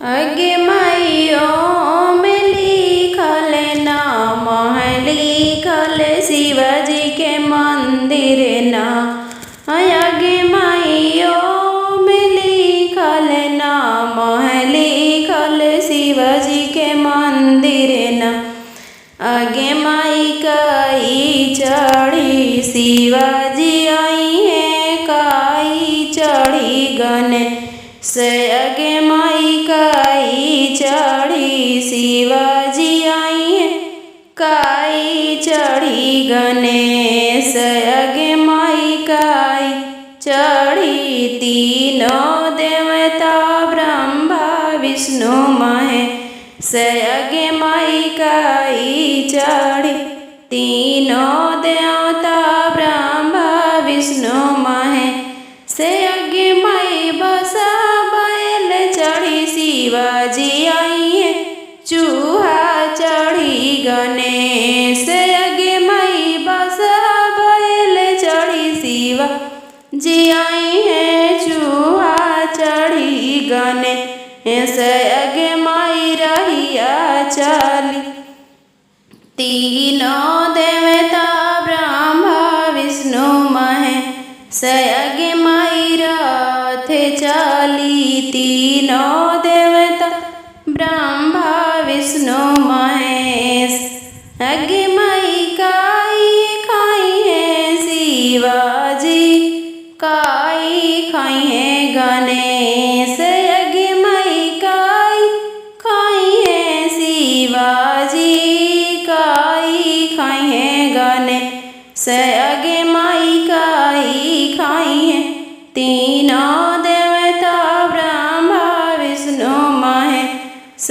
अगे माइयो में लिखल नाम लिखल शिवाजी के मंदिर ना। अगे माइयो में लिखल नाम लिखल शिवाजी के मंदिर ना। आगे माई काई चढ़ी शिवाजी आई है काई चढ़ी गने से। आगे माई काई चढ़ी शिवाजी आई है काई चढ़ी गणेश। आगे माई काई चढ़ी तीनों देवता ब्रह्मा विष्णु महेश। आगे माई काई चढ़ी तीनों देवता ब्रह्मा विष्णु महेश। आगे माई बसा बैल चढ़ी शिवाजी आई है चूहा चढ़ी गणेश। आगे माई बसा बैल चढ़ी शिवाजी आई है चूहा चढ़ी गणेश। आगे माई रहिया चली तीनों देवता ब्रह्मा विष्णु महेश। आगे माई रथ चली तीनों देवता ब्रह्मा विष्णु महेश। आगे माई काई खाई है शिवाजी काई खाई है गणेश। आगे माई काई खाई है शिवाजी काई खाई है गणेश। आगे माई काई खाई है तीनों देवता ब्रह्मा विष्णु महेश।